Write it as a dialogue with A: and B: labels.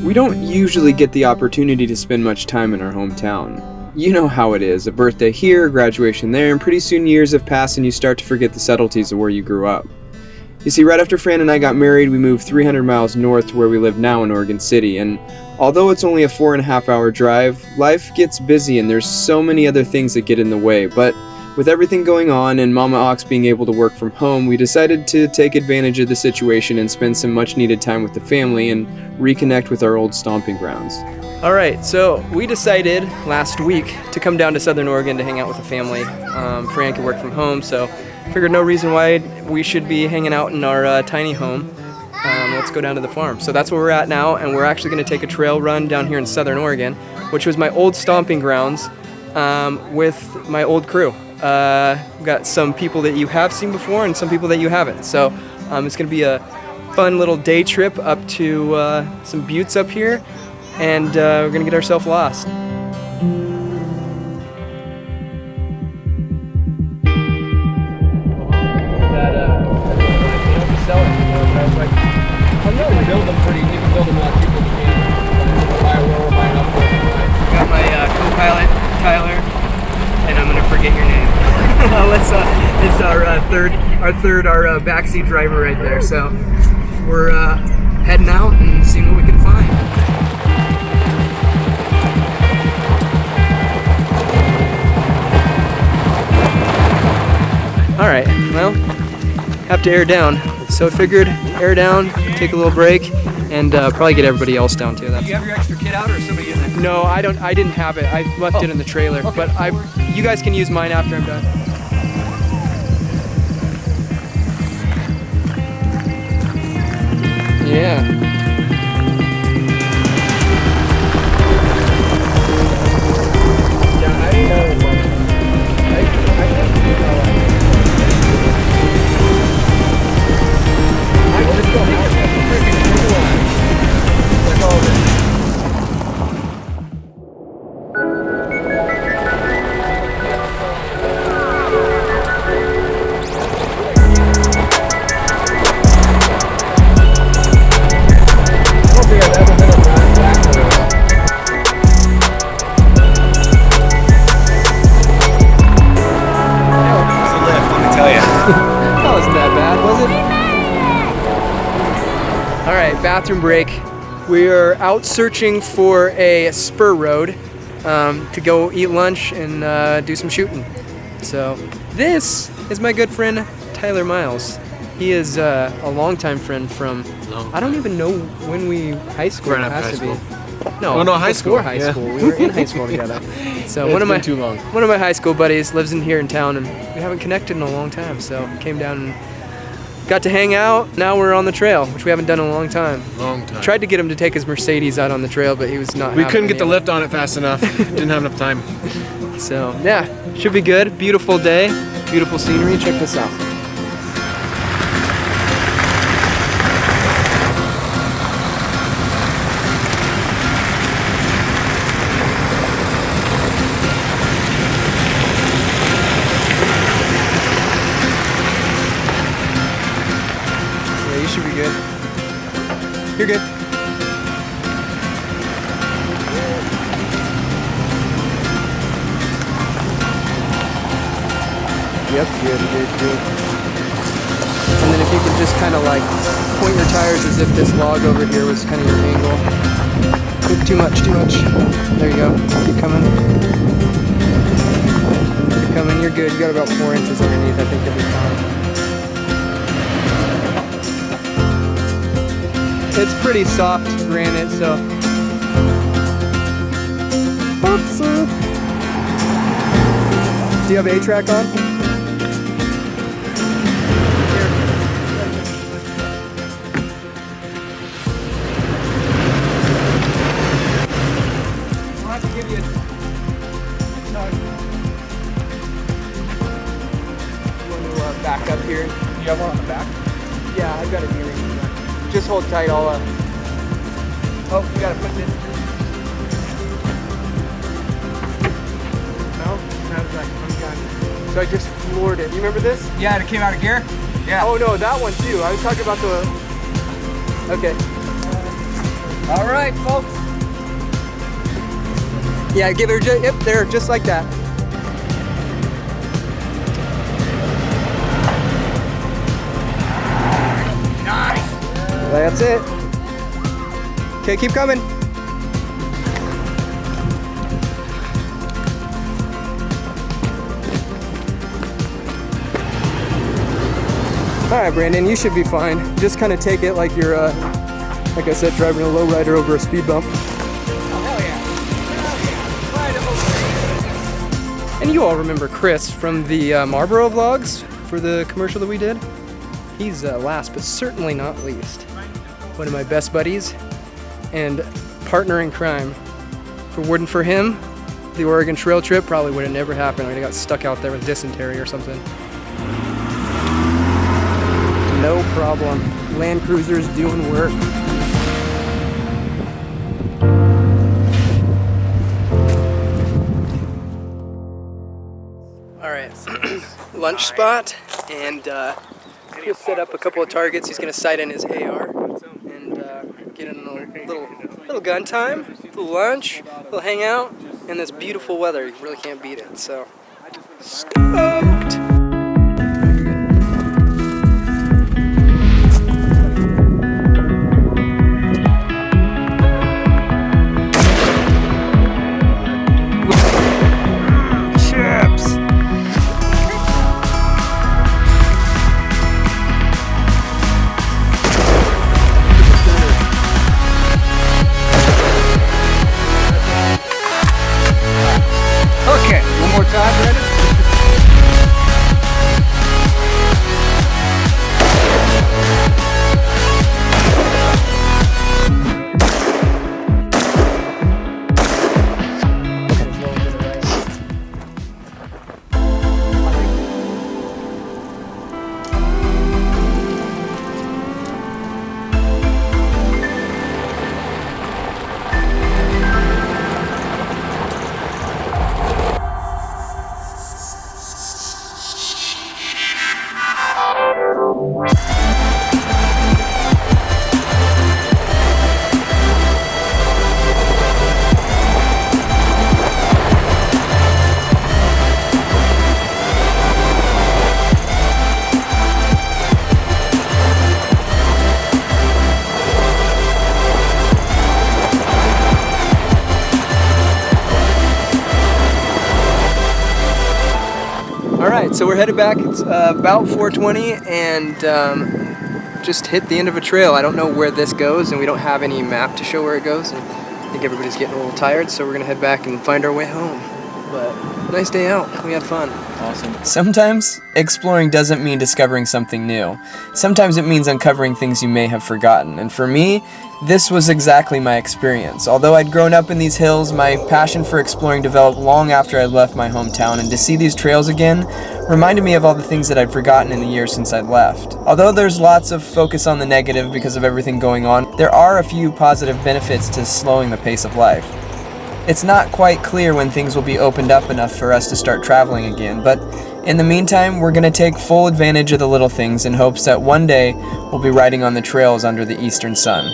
A: We don't usually get the opportunity to spend much time in our hometown. You know how it is, a birthday here, graduation there, and pretty soon years have passed and you start to forget the subtleties of where you grew up. You see, right after Fran and I got married, we moved 300 miles north to where we live now in Oregon City, and although it's only a 4.5-hour drive, life gets busy and there's so many other things that get in the way, but with everything going on and Mama Ox being able to work from home, we decided to take advantage of the situation and spend some much needed time with the family and reconnect with our old stomping grounds.
B: Alright, so we decided last week to come down to Southern Oregon to hang out with the family. Fran can work from home, so figured no reason why we should be hanging out in our tiny home. Let's go down to the farm. So that's where we're at now, and we're actually going to take a trail run down here in Southern Oregon, which was my old stomping grounds with my old crew. We've got some people that you have seen before and some people that you haven't. So it's going to be a fun little day trip up to some buttes up here, and we're going to get ourselves lost.
A: Build them pretty, you can build them a lot cheaper than you can buy where we're buying up with.
B: Got my co-pilot, Tyler, and I'm gonna forget your name. It's our backseat driver right there. So we're heading out and seeing what we can find. All right, well, have to air down. So I figured air down, take a little break, and probably get everybody else down too.
C: Do you have your extra kit out, or is somebody in there?
B: No, I don't. I didn't have it. I left it in the trailer.
C: Okay.
B: But you guys can use mine after I'm done. Yeah. Bathroom break. We are out searching for a spur road to go eat lunch and do some shooting. So this is my good friend Tyler Miles. He is a longtime friend from I don't even know when we high school.
D: Right
B: it has
D: high
B: to
D: school.
B: be. No,
D: high school.
B: Before high school, we were in high school together. So one of my high school buddies lives in here in town, and we haven't connected in a long time. So came down and got to hang out. Now we're on the trail, which we haven't done in a long time. Tried to get him to take his Mercedes out on the trail, but he was not.
D: We couldn't get the lift on it fast enough. Didn't have enough time.
B: So yeah, should be good. Beautiful day, beautiful scenery. Check this out. Should be good. You're good. Yep, good. And then if you could just kind of like point your tires as if this log over here was kind of your angle. Oop, too much. There you go. Keep coming. Keep coming. You're good. You got about 4 inches underneath. I think you'll be fine. It's pretty soft granite, so. Oopsie. Do you have A-track on? I'll have to give you a tug. You want to back up here?
C: You have one on the back?
B: Yeah, I've got a D-ring. Just hold tight, I'll, oh, you gotta put this. No? Sounds like I'm done. So I just floored it. You remember this?
C: Yeah, it came out of gear? Yeah.
B: Oh no, that one too. I was talking about the, okay. All right, folks. Yeah, give her, yep, there, just like that. Nice. That's it. Okay, keep coming. All right, Brandon, you should be fine. Just kind of take it like you're, like I said, driving a lowrider over a speed bump. And you all remember Chris from the Marlboro vlogs for the commercial that we did? He's last but certainly not least. One of my best buddies and partner in crime. If it weren't for him, the Oregon Trail trip probably would have never happened. I would have got stuck out there with dysentery or something. No problem. Land Cruiser's doing work. All right, lunch spot, and he'll set up a couple of targets. He's gonna sight in his AR and get in a little gun time, a little lunch, a little hangout, and this beautiful weather. You really can't beat it. So stoked. Alright, so we're headed back. It's about 4:20 and just hit the end of a trail. I don't know where this goes and we don't have any map to show where it goes. And I think everybody's getting a little tired, so we're going to head back and find our way home. But nice day out. We had fun.
A: Awesome. Sometimes exploring doesn't mean discovering something new. Sometimes it means uncovering things you may have forgotten. And for me, this was exactly my experience. Although I'd grown up in these hills, my passion for exploring developed long after I left my hometown, and to see these trails again reminded me of all the things that I'd forgotten in the years since I'd left. Although there's lots of focus on the negative because of everything going on, there are a few positive benefits to slowing the pace of life. It's not quite clear when things will be opened up enough for us to start traveling again, but in the meantime, we're going to take full advantage of the little things in hopes that one day we'll be riding on the trails under the eastern sun.